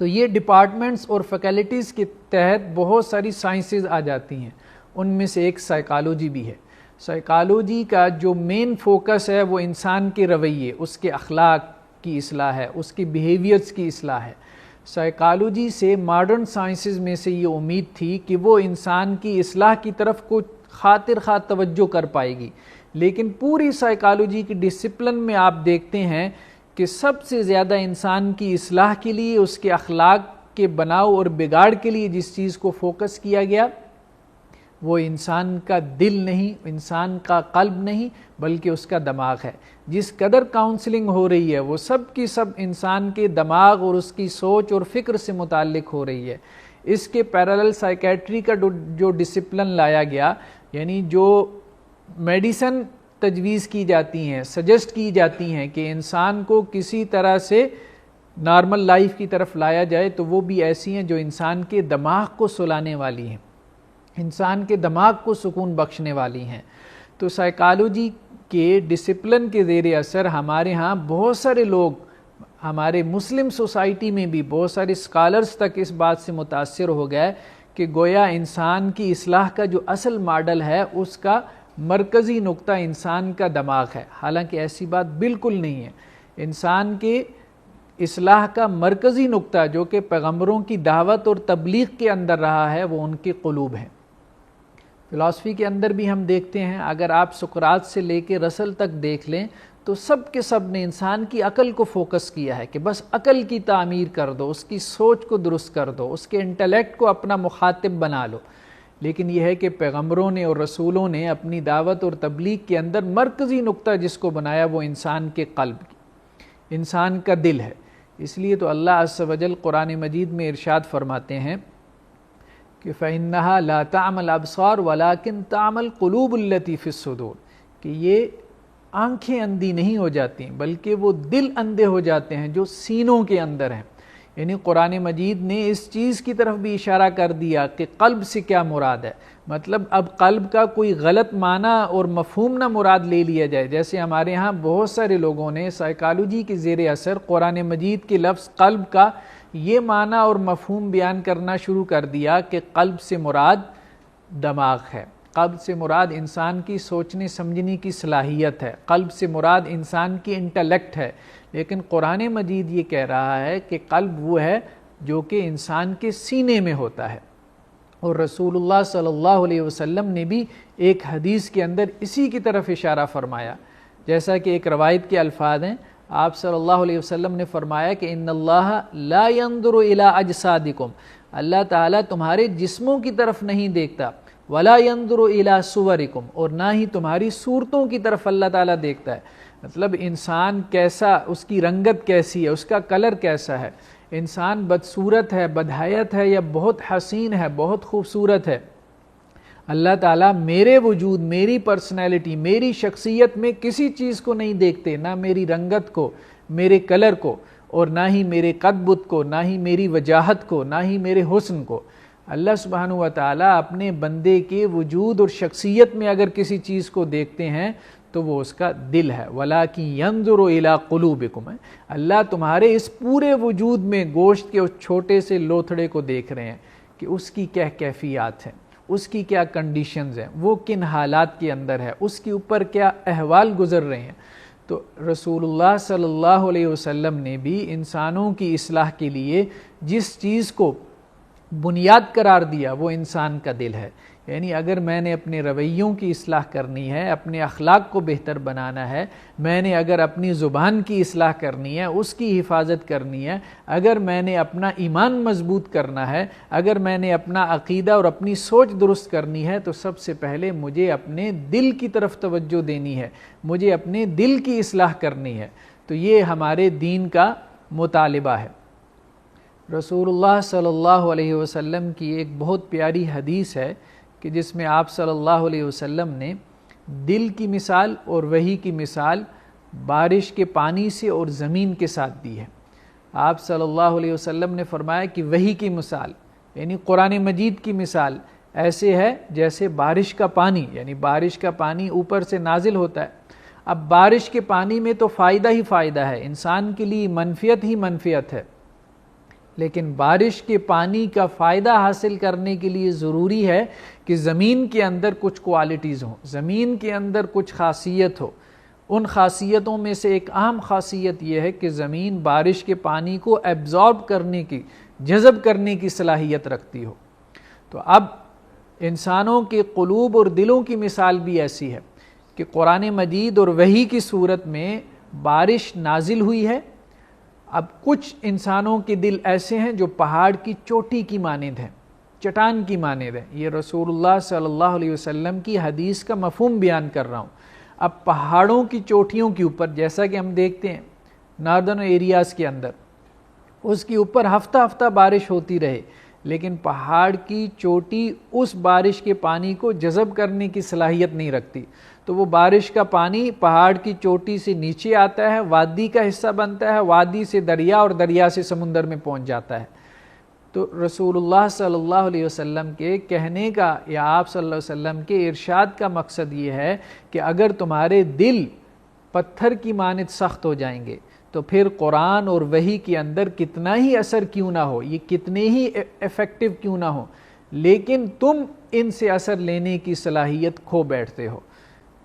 تو یہ ڈپارٹمنٹس اور فیکلٹیز کے تحت بہت ساری سائنسز آ جاتی ہیں، ان میں سے ایک سائیکالوجی بھی ہے۔ سائیکالوجی کا جو مین فوکس ہے وہ انسان کے رویے، اس کے اخلاق کی اصلاح ہے، اس کے بیہیویئرز کی اصلاح ہے۔ سائیکالوجی سے ماڈرن سائنسز میں سے یہ امید تھی کہ وہ انسان کی اصلاح کی طرف کو خاطر خواہ توجہ کر پائے گی، لیکن پوری سائیکالوجی کی ڈسپلن میں آپ دیکھتے ہیں کہ سب سے زیادہ انسان کی اصلاح کے لیے، اس کے اخلاق کے بناؤ اور بگاڑ کے لیے جس چیز کو فوکس کیا گیا وہ انسان کا دل نہیں، انسان کا قلب نہیں، بلکہ اس کا دماغ ہے۔ جس قدر کاؤنسلنگ ہو رہی ہے وہ سب کی سب انسان کے دماغ اور اس کی سوچ اور فکر سے متعلق ہو رہی ہے۔ اس کے پیرالل سائیکیٹری کا جو ڈسپلن لایا گیا، یعنی جو میڈیسن تجویز کی جاتی ہیں، سجیسٹ کی جاتی ہیں کہ انسان کو کسی طرح سے نارمل لائف کی طرف لایا جائے، تو وہ بھی ایسی ہیں جو انسان کے دماغ کو سلانے والی ہیں، انسان کے دماغ کو سکون بخشنے والی ہیں۔ تو سائیکالوجی کے ڈسپلن کے زیر اثر ہمارے ہاں بہت سارے لوگ، ہمارے مسلم سوسائٹی میں بھی بہت سارے اسکالرز تک اس بات سے متاثر ہو گئے کہ گویا انسان کی اصلاح کا جو اصل ماڈل ہے اس کا مرکزی نقطہ انسان کا دماغ ہے، حالانکہ ایسی بات بالکل نہیں ہے۔ انسان کے اصلاح کا مرکزی نقطہ جو کہ پیغمبروں کی دعوت اور تبلیغ کے اندر رہا ہے وہ ان کے قلوب ہیں۔ فلسفی کے اندر بھی ہم دیکھتے ہیں، اگر آپ سقراط سے لے کے رسل تک دیکھ لیں تو سب کے سب نے انسان کی عقل کو فوکس کیا ہے کہ بس عقل کی تعمیر کر دو، اس کی سوچ کو درست کر دو، اس کے انٹلیکٹ کو اپنا مخاطب بنا لو۔ لیکن یہ ہے کہ پیغمبروں نے اور رسولوں نے اپنی دعوت اور تبلیغ کے اندر مرکزی نقطہ جس کو بنایا وہ انسان کے قلب کی، انسان کا دل ہے۔ اس لیے تو اللہ عز و جل قرآن مجید میں ارشاد فرماتے ہیں کہ فَإِنَّهَا لَا تَعْمَى الْأَبْصَارُ وَلَكِنْ تَعْمَى الْقُلُوبُ الَّتِي فِي الصُّدُورِ، کہ یہ آنکھیں اندھی نہیں ہو جاتی بلکہ وہ دل اندھے ہو جاتے ہیں جو سینوں کے اندر ہیں۔ یعنی قرآن مجید نے اس چیز کی طرف بھی اشارہ کر دیا کہ قلب سے کیا مراد ہے، مطلب اب قلب کا کوئی غلط معنی اور مفہوم نہ مراد لے لیا جائے۔ جیسے ہمارے ہاں بہت سارے لوگوں نے سائیکالوجی کے زیر اثر قرآن مجید کے لفظ قلب کا یہ معنی اور مفہوم بیان کرنا شروع کر دیا کہ قلب سے مراد دماغ ہے، قلب سے مراد انسان کی سوچنے سمجھنے کی صلاحیت ہے، قلب سے مراد انسان کی انٹلیکٹ ہے۔ لیکن قرآن مجید یہ کہہ رہا ہے کہ قلب وہ ہے جو کہ انسان کے سینے میں ہوتا ہے، اور رسول اللہ صلی اللہ علیہ وسلم نے بھی ایک حدیث کے اندر اسی کی طرف اشارہ فرمایا۔ جیسا کہ ایک روایت کے الفاظ ہیں، آپ صلی اللہ علیہ وسلم نے فرمایا کہ ان اللہ لا ينظر الى اجسادکم، اللہ تعالیٰ تمہارے جسموں کی طرف نہیں دیکھتا، ولا ينظر الى صورکم، اور نہ ہی تمہاری صورتوں کی طرف اللہ تعالیٰ دیکھتا ہے۔ مطلب انسان کیسا، اس کی رنگت کیسی ہے، اس کا کلر کیسا ہے، انسان بدصورت ہے، بدحیت ہے یا بہت حسین ہے، بہت خوبصورت ہے، اللہ تعالیٰ میرے وجود، میری پرسنالٹی، میری شخصیت میں کسی چیز کو نہیں دیکھتے، نہ میری رنگت کو، میرے کلر کو، اور نہ ہی میرے قد بت کو، نہ ہی میری وجاہت کو، نہ ہی میرے حسن کو۔ اللہ سبحانہ و تعالیٰ اپنے بندے کے وجود اور شخصیت میں اگر کسی چیز کو دیکھتے ہیں تو وہ اس کا دل ہے۔ وَلَٰكِن يَنظُرُ إِلَىٰ قُلُوبِكُمْ، اللہ تمہارے اس پورے وجود میں گوشت کے اس چھوٹے سے لوتھڑے کو دیکھ رہے ہیں کہ اس کی کیا کیفیات ہیں، اس کی کیا کنڈیشنز ہیں، وہ کن حالات کے اندر ہے، اس کے اوپر کیا احوال گزر رہے ہیں۔ تو رسول اللہ صلی اللہ علیہ وسلم نے بھی انسانوں کی اصلاح کے لیے جس چیز کو بنیاد قرار دیا وہ انسان کا دل ہے۔ یعنی اگر میں نے اپنے رویوں کی اصلاح کرنی ہے، اپنے اخلاق کو بہتر بنانا ہے، میں نے اگر اپنی زبان کی اصلاح کرنی ہے، اس کی حفاظت کرنی ہے، اگر میں نے اپنا ایمان مضبوط کرنا ہے، اگر میں نے اپنا عقیدہ اور اپنی سوچ درست کرنی ہے، تو سب سے پہلے مجھے اپنے دل کی طرف توجہ دینی ہے، مجھے اپنے دل کی اصلاح کرنی ہے۔ تو یہ ہمارے دین کا مطالبہ ہے۔ رسول اللہ صلی اللہ علیہ وسلم کی ایک بہت پیاری حدیث ہے کہ جس میں آپ صلی اللہ علیہ وسلم نے دل کی مثال اور وحی کی مثال بارش کے پانی سے اور زمین کے ساتھ دی ہے۔ آپ صلی اللہ علیہ وسلم نے فرمایا کہ وحی کی مثال یعنی قرآن مجید کی مثال ایسے ہے جیسے بارش کا پانی، یعنی بارش کا پانی اوپر سے نازل ہوتا ہے۔ اب بارش کے پانی میں تو فائدہ ہی فائدہ ہے، انسان کے لیے منفیت ہی منفیت ہے، لیکن بارش کے پانی کا فائدہ حاصل کرنے کے لیے ضروری ہے کہ زمین کے اندر کچھ کوالٹیز ہوں، زمین کے اندر کچھ خاصیت ہو۔ ان خاصیتوں میں سے ایک اہم خاصیت یہ ہے کہ زمین بارش کے پانی کو ایبزارب کرنے کی، جذب کرنے کی صلاحیت رکھتی ہو۔ تو اب انسانوں کے قلوب اور دلوں کی مثال بھی ایسی ہے کہ قرآن مجید اور وحی کی صورت میں بارش نازل ہوئی ہے۔ اب کچھ انسانوں کے دل ایسے ہیں جو پہاڑ کی چوٹی کی مانند ہیں، چٹان کی مانند ہیں۔ یہ رسول اللہ صلی اللہ علیہ وسلم کی حدیث کا مفہوم بیان کر رہا ہوں۔ اب پہاڑوں کی چوٹیوں کے اوپر، جیسا کہ ہم دیکھتے ہیں ناردرن ایریاز کے اندر، اس کے اوپر ہفتہ ہفتہ بارش ہوتی رہے، لیکن پہاڑ کی چوٹی اس بارش کے پانی کو جذب کرنے کی صلاحیت نہیں رکھتی، تو وہ بارش کا پانی پہاڑ کی چوٹی سے نیچے آتا ہے، وادی کا حصہ بنتا ہے، وادی سے دریا اور دریا سے سمندر میں پہنچ جاتا ہے۔ تو رسول اللہ صلی اللہ علیہ وسلم کے کہنے کا یا آپ صلی اللہ علیہ وسلم کے ارشاد کا مقصد یہ ہے کہ اگر تمہارے دل پتھر کی مانند سخت ہو جائیں گے تو پھر قرآن اور وحی کے اندر کتنا ہی اثر کیوں نہ ہو، یہ کتنے ہی ایفیکٹو کیوں نہ ہو، لیکن تم ان سے اثر لینے کی صلاحیت کھو بیٹھتے ہو۔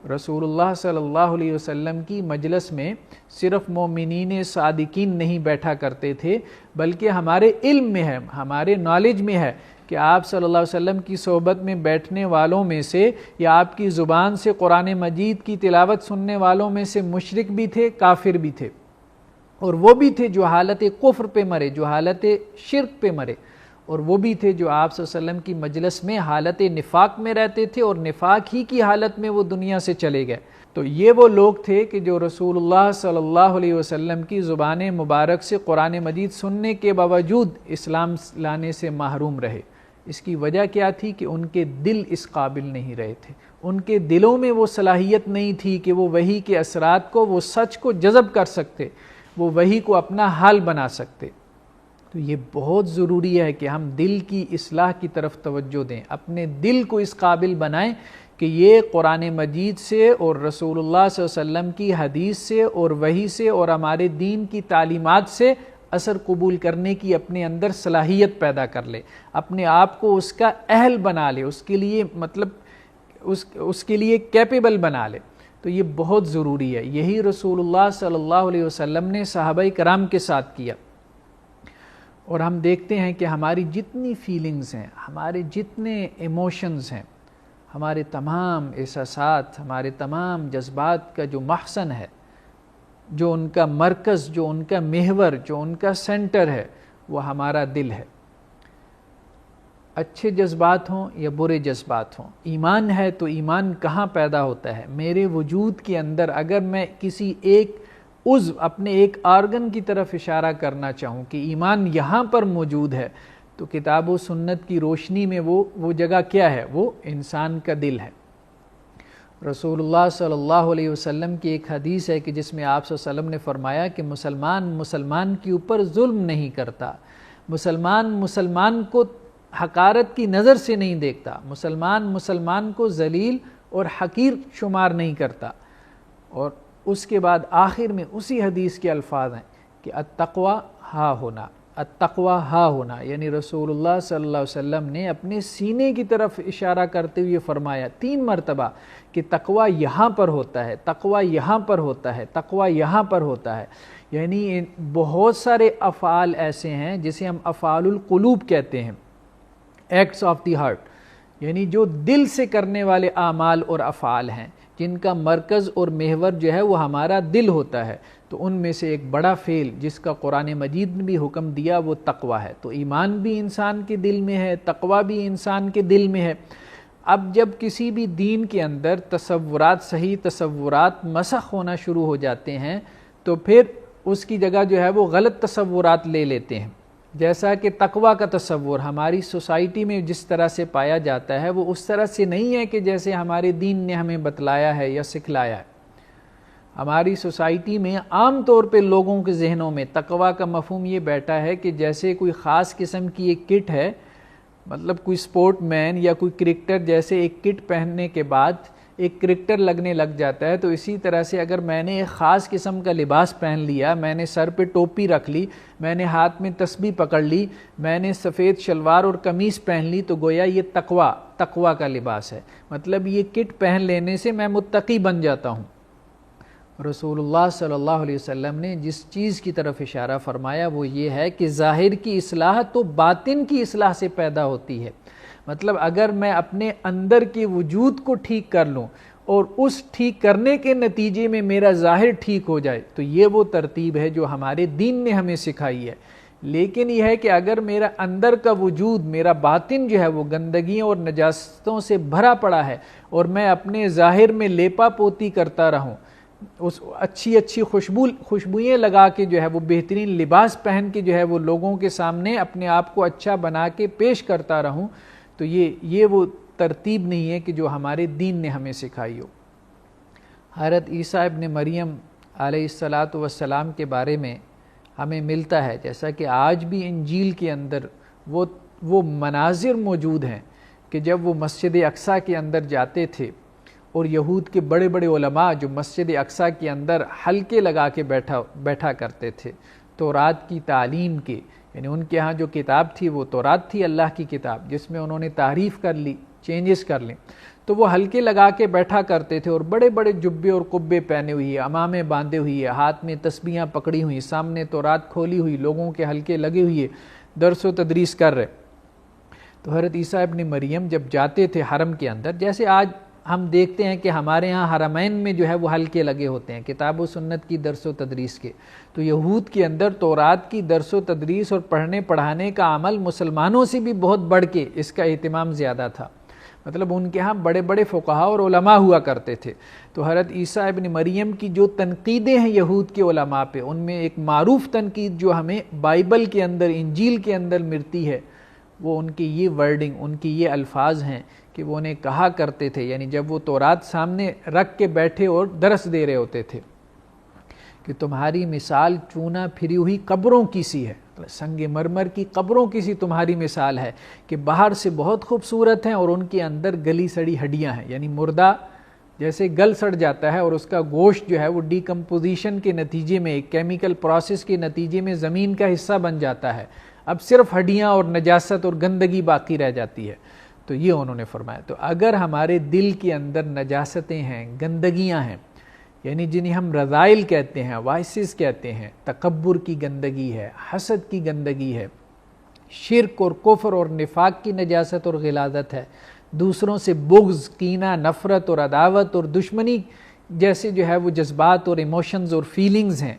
رسول اللہ صلی اللہ علیہ وسلم کی مجلس میں صرف مومنین صادقین نہیں بیٹھا کرتے تھے، بلکہ ہمارے علم میں ہے، ہمارے نالج میں ہے کہ آپ صلی اللہ علیہ وسلم کی صحبت میں بیٹھنے والوں میں سے یا آپ کی زبان سے قرآن مجید کی تلاوت سننے والوں میں سے مشرک بھی تھے، کافر بھی تھے، اور وہ بھی تھے جو حالت کفر پہ مرے، جو حالت شرک پہ مرے، اور وہ بھی تھے جو آپ صلی اللہ علیہ وسلم کی مجلس میں حالت نفاق میں رہتے تھے اور نفاق ہی کی حالت میں وہ دنیا سے چلے گئے۔ تو یہ وہ لوگ تھے کہ جو رسول اللہ صلی اللہ علیہ وسلم کی زبان مبارک سے قرآن مجید سننے کے باوجود اسلام لانے سے محروم رہے۔ اس کی وجہ کیا تھی کہ ان کے دل اس قابل نہیں رہے تھے، ان کے دلوں میں وہ صلاحیت نہیں تھی کہ وہ وحی کے اثرات کو، وہ سچ کو جذب کر سکتے، وہ وحی کو اپنا حال بنا سکتے۔ تو یہ بہت ضروری ہے کہ ہم دل کی اصلاح کی طرف توجہ دیں، اپنے دل کو اس قابل بنائیں کہ یہ قرآن مجید سے اور رسول اللہ صلی اللہ علیہ وسلم کی حدیث سے اور وحی سے اور ہمارے دین کی تعلیمات سے اثر قبول کرنے کی اپنے اندر صلاحیت پیدا کر لے، اپنے آپ کو اس کا اہل بنا لے، اس کے لیے اس کے لیے کیپیبل بنا لے۔ تو یہ بہت ضروری ہے۔ یہی رسول اللہ صلی اللہ علیہ وسلم نے صحابہ کرام کے ساتھ کیا، اور ہم دیکھتے ہیں کہ ہماری جتنی فیلنگز ہیں، ہمارے جتنے ایموشنز ہیں، ہمارے تمام احساسات، ہمارے تمام جذبات کا جو محسن ہے، جو ان کا مرکز، جو ان کا محور، جو ان کا سینٹر ہے، وہ ہمارا دل ہے۔ اچھے جذبات ہوں یا برے جذبات ہوں، ایمان ہے تو ایمان کہاں پیدا ہوتا ہے؟ میرے وجود کے اندر اگر میں کسی ایک عضو، اپنے ایک آرگن کی طرف اشارہ کرنا چاہوں کہ ایمان یہاں پر موجود ہے، تو کتاب و سنت کی روشنی میں وہ جگہ کیا ہے؟ وہ انسان کا دل ہے۔ رسول اللہ صلی اللہ علیہ وسلم کی ایک حدیث ہے کہ جس میں آپ صلی اللہ علیہ وسلم نے فرمایا کہ مسلمان کے اوپر ظلم نہیں کرتا، مسلمان کو حقارت کی نظر سے نہیں دیکھتا، مسلمان کو ذلیل اور حقیر شمار نہیں کرتا۔ اور اس کے بعد آخر میں اسی حدیث کے الفاظ ہیں کہ التقوی ہا ہونا، یعنی رسول اللہ صلی اللہ علیہ وسلم نے اپنے سینے کی طرف اشارہ کرتے ہوئے فرمایا 3 مرتبہ کہ تقوی یہاں پر ہوتا ہے، تقوی یہاں پر ہوتا ہے، تقوی یہاں پر ہوتا ہے۔ یعنی بہت سارے افعال ایسے ہیں جسے ہم افعال القلوب کہتے ہیں، ایکٹس آف دی ہارٹ، یعنی جو دل سے کرنے والے اعمال اور افعال ہیں، جن کا مرکز اور محور جو ہے وہ ہمارا دل ہوتا ہے۔ تو ان میں سے ایک بڑا فعل جس کا قرآن مجید نے بھی حکم دیا وہ تقوی ہے۔ تو ایمان بھی انسان کے دل میں ہے، تقوی بھی انسان کے دل میں ہے۔ اب جب کسی بھی دین کے اندر تصورات، صحیح تصورات مسخ ہونا شروع ہو جاتے ہیں تو پھر اس کی جگہ جو ہے وہ غلط تصورات لے لیتے ہیں۔ جیسا کہ تقوی کا تصور ہماری سوسائٹی میں جس طرح سے پایا جاتا ہے وہ اس طرح سے نہیں ہے کہ جیسے ہمارے دین نے ہمیں بتلایا ہے یا سکھلایا ہے۔ ہماری سوسائٹی میں عام طور پہ لوگوں کے ذہنوں میں تقوی کا مفہوم یہ بیٹھا ہے کہ جیسے کوئی خاص قسم کی ایک کٹ ہے، مطلب کوئی سپورٹ مین یا کوئی کرکٹر جیسے ایک کٹ پہننے کے بعد ایک کرکٹر لگنے لگ جاتا ہے، تو اسی طرح سے اگر میں نے ایک خاص قسم کا لباس پہن لیا، میں نے سر پہ ٹوپی رکھ لی، میں نے ہاتھ میں تسبیح پکڑ لی، میں نے سفید شلوار اور قمیص پہن لی، تو گویا یہ تقوی کا لباس ہے، مطلب یہ کٹ پہن لینے سے میں متقی بن جاتا ہوں۔ رسول اللہ صلی اللہ علیہ وسلم نے جس چیز کی طرف اشارہ فرمایا وہ یہ ہے کہ ظاہر کی اصلاح تو باطن کی اصلاح سے پیدا ہوتی ہے، مطلب اگر میں اپنے اندر کے وجود کو ٹھیک کر لوں اور اس ٹھیک کرنے کے نتیجے میں میرا ظاہر ٹھیک ہو جائے، تو یہ وہ ترتیب ہے جو ہمارے دین نے ہمیں سکھائی ہے۔ لیکن یہ ہے کہ اگر میرا اندر کا وجود، میرا باطن جو ہے وہ گندگیوں اور نجاستوں سے بھرا پڑا ہے اور میں اپنے ظاہر میں لیپا پوتی کرتا رہوں، اس اچھی خوشبوئیں لگا کے جو ہے وہ بہترین لباس پہن کے جو ہے وہ لوگوں کے سامنے اپنے آپ کو اچھا بنا کے پیش کرتا رہوں، تو یہ وہ ترتیب نہیں ہے کہ جو ہمارے دین نے ہمیں سکھائی ہو۔ حضرت عیسیٰ ابن مریم علیہ السلام کے بارے میں ہمیں ملتا ہے، جیسا کہ آج بھی انجیل کے اندر وہ مناظر موجود ہیں کہ جب وہ مسجد اقصیٰ کے اندر جاتے تھے اور یہود کے بڑے بڑے علماء جو مسجد اقصیٰ کے اندر حلقے لگا کے بیٹھا کرتے تھے تورات کی تعلیم کے، یعنی ان کے ہاں جو کتاب تھی وہ تورات تھی، اللہ کی کتاب، جس میں انہوں نے تحریف کر لی، چینجز کر لیں، تو وہ حلقے لگا کے بیٹھا کرتے تھے اور بڑے بڑے جبے اور قبے پہنے ہوئی ہے، امامے باندھے ہوئی ہے، ہاتھ میں تسبیحاں پکڑی ہوئی، سامنے تورات کھولی ہوئی، لوگوں کے حلقے لگے ہوئے، درس و تدریس کر رہے۔ تو حضرت عیسیٰ ابن مریم جب جاتے تھے حرم کے اندر، جیسے آج ہم دیکھتے ہیں کہ ہمارے ہاں حرمین میں جو ہے وہ حلقے لگے ہوتے ہیں کتاب و سنت کی درس و تدریس کے، تو یہود کے اندر تورات کی درس و تدریس اور پڑھنے پڑھانے کا عمل مسلمانوں سے بھی بہت بڑھ کے اس کا اہتمام زیادہ تھا، مطلب ان کے ہاں بڑے بڑے فقہاء اور علماء ہوا کرتے تھے۔ تو حضرت عیسیٰ ابن مریم کی جو تنقیدیں ہیں یہود کے علماء پہ، ان میں ایک معروف تنقید جو ہمیں بائبل کے اندر، انجیل کے اندر ملتی ہے، وہ ان کی یہ ورڈنگ، ان کی یہ الفاظ ہیں کہ وہ انہیں کہا کرتے تھے، یعنی جب وہ تورات سامنے رکھ کے بیٹھے اور درس دے رہے ہوتے تھے کہ تمہاری مثال چونا پھری ہوئی قبروں کی سی ہے، سنگ مرمر کی قبروں کی سی تمہاری مثال ہے کہ باہر سے بہت خوبصورت ہیں اور ان کے اندر گلی سڑی ہڈیاں ہیں، یعنی مردہ جیسے گل سڑ جاتا ہے اور اس کا گوشت جو ہے وہ ڈیکمپوزیشن کے نتیجے میں، ایک کیمیکل پروسیس کے نتیجے میں زمین کا حصہ بن جاتا ہے، اب صرف ہڈیاں اور نجاست اور گندگی باقی رہ جاتی ہے۔ تو یہ انہوں نے فرمایا، تو اگر ہمارے دل کے اندر نجاستیں ہیں، گندگیاں ہیں، یعنی جنہیں ہم رذائل کہتے ہیں، وائسز کہتے ہیں، تکبر کی گندگی ہے، حسد کی گندگی ہے، شرک اور کفر اور نفاق کی نجاست اور غلاظت ہے، دوسروں سے بغض، کینہ، نفرت اور عداوت اور دشمنی جیسے جو ہے وہ جذبات اور ایموشنز اور فیلنگز ہیں،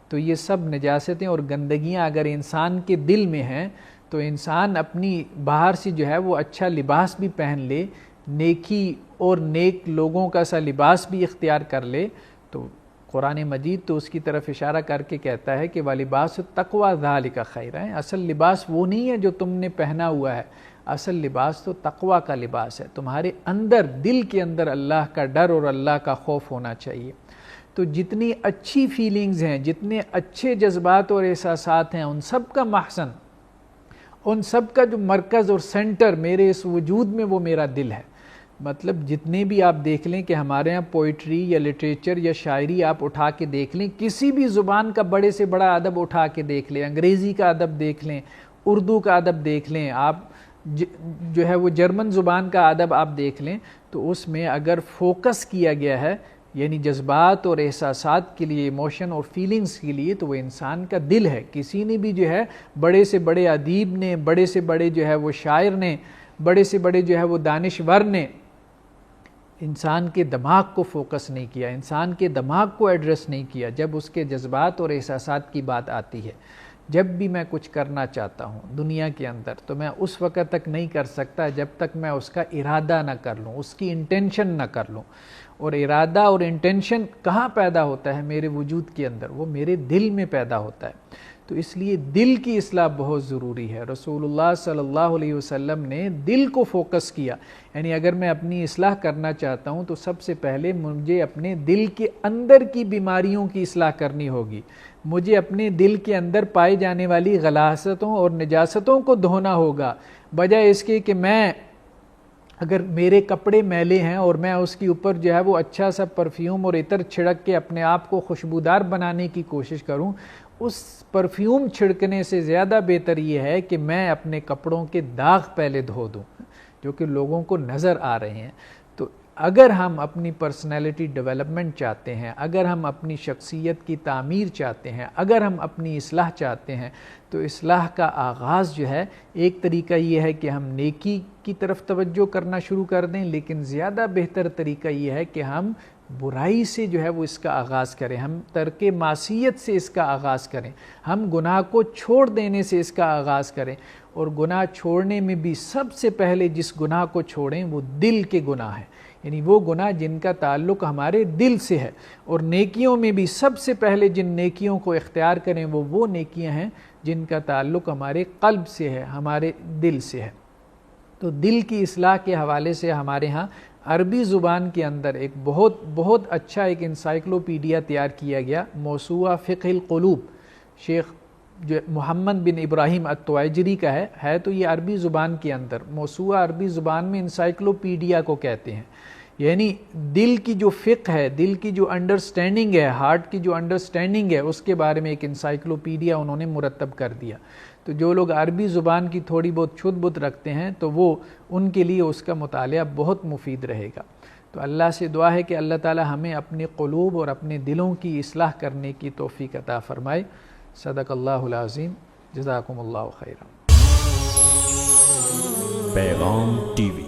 تو یہ سب نجاستیں اور گندگیاں اگر انسان کے دل میں ہیں تو انسان اپنی باہر سے جو ہے وہ اچھا لباس بھی پہن لے، نیکی اور نیک لوگوں کا سا لباس بھی اختیار کر لے، تو قرآن مجید تو اس کی طرف اشارہ کر کے کہتا ہے کہ وَلِبَاسُ التَّقْوَىٰ ذَلِكَ خَيْرٌ ہے، اصل لباس وہ نہیں ہے جو تم نے پہنا ہوا ہے، اصل لباس تو تقویٰ کا لباس ہے، تمہارے اندر، دل کے اندر اللہ کا ڈر اور اللہ کا خوف ہونا چاہیے۔ تو جتنی اچھی فیلنگز ہیں، جتنے اچھے جذبات اور احساسات ہیں، ان سب کا محسن، ان سب کا جو مرکز اور سینٹر میرے اس وجود میں وہ میرا دل ہے۔ مطلب جتنے بھی آپ دیکھ لیں کہ ہمارے ہاں پوئٹری یا لٹریچر یا شاعری آپ اٹھا کے دیکھ لیں، کسی بھی زبان کا بڑے سے بڑا ادب اٹھا کے دیکھ لیں، انگریزی کا ادب دیکھ لیں، اردو کا ادب دیکھ لیں، آپ جو ہے وہ جرمن زبان کا ادب آپ دیکھ لیں، تو اس میں اگر فوکس کیا گیا ہے یعنی جذبات اور احساسات کے لیے، ایموشن اور فیلنگز کے لیے، تو وہ انسان کا دل ہے۔ کسی نے بھی جو ہے بڑے سے بڑے ادیب نے، بڑے سے بڑے جو ہے وہ شاعر نے، بڑے سے بڑے جو ہے وہ دانشور نے انسان کے دماغ کو فوکس نہیں کیا، انسان کے دماغ کو ایڈریس نہیں کیا جب اس کے جذبات اور احساسات کی بات آتی ہے۔ جب بھی میں کچھ کرنا چاہتا ہوں دنیا کے اندر تو میں اس وقت تک نہیں کر سکتا جب تک میں اس کا ارادہ نہ کر لوں، اس کی انٹینشن نہ کر لوں۔ اور ارادہ اور انٹینشن کہاں پیدا ہوتا ہے؟ میرے وجود کے اندر، وہ میرے دل میں پیدا ہوتا ہے۔ تو اس لیے دل کی اصلاح بہت ضروری ہے۔ رسول اللہ صلی اللہ علیہ وسلم نے دل کو فوکس کیا، یعنی اگر میں اپنی اصلاح کرنا چاہتا ہوں تو سب سے پہلے مجھے اپنے دل کے اندر کی بیماریوں کی اصلاح کرنی ہوگی، مجھے اپنے دل کے اندر پائی جانے والی غلاظتوں اور نجاستوں کو دھونا ہوگا، بجائے اس کے کہ میں اگر میرے کپڑے میلے ہیں اور میں اس کے اوپر جو ہے وہ اچھا سا پرفیوم اور عطر چھڑک کے اپنے آپ کو خوشبودار بنانے کی کوشش کروں، اس پرفیوم چھڑکنے سے زیادہ بہتر یہ ہے کہ میں اپنے کپڑوں کے داغ پہلے دھو دوں جو کہ لوگوں کو نظر آ رہے ہیں۔ تو اگر ہم اپنی پرسنالٹی ڈیولپمنٹ چاہتے ہیں، اگر ہم اپنی شخصیت کی تعمیر چاہتے ہیں، اگر ہم اپنی اصلاح چاہتے ہیں، تو اصلاح کا آغاز جو ہے، ایک طریقہ یہ ہے کہ ہم نیکی کی طرف توجہ کرنا شروع کر دیں، لیکن زیادہ بہتر طریقہ یہ ہے کہ ہم برائی سے جو ہے وہ اس کا آغاز کریں، ہم ترک معصیت سے اس کا آغاز کریں، ہم گناہ کو چھوڑ دینے سے اس کا آغاز کریں۔ اور گناہ چھوڑنے میں بھی سب سے پہلے جس گناہ کو چھوڑیں وہ دل کے گناہ ہیں، یعنی وہ گناہ جن کا تعلق ہمارے دل سے ہے۔ اور نیکیوں میں بھی سب سے پہلے جن نیکیوں کو اختیار کریں وہ نیکیاں ہیں جن کا تعلق ہمارے قلب سے ہے، ہمارے دل سے ہے۔ تو دل کی اصلاح کے حوالے سے ہمارے ہاں عربی زبان کے اندر ایک بہت اچھا ایک انسائکلوپیڈیا تیار کیا گیا، موسوعہ فقہ القلوب، شیخ جو محمد بن ابراہیم الطوائجری کا ہے تو یہ عربی زبان کے اندر موسوعہ، عربی زبان میں انسائکلوپیڈیا کو کہتے ہیں، یعنی دل کی جو فقہ ہے، دل کی جو انڈرسٹینڈنگ ہے، ہارٹ کی جو انڈرسٹینڈنگ ہے، اس کے بارے میں ایک انسائکلوپیڈیا انہوں نے مرتب کر دیا۔ تو جو لوگ عربی زبان کی تھوڑی بہت چھت بت رکھتے ہیں تو وہ ان کے لیے اس کا مطالعہ بہت مفید رہے گا۔ تو اللہ سے دعا ہے کہ اللہ تعالی ہمیں اپنے قلوب اور اپنے دلوں کی اصلاح کرنے کی توفیق عطا فرمائے۔ صدق اللہ العظیم، جزاکم اللہ خیرا۔ پیغام ٹی وی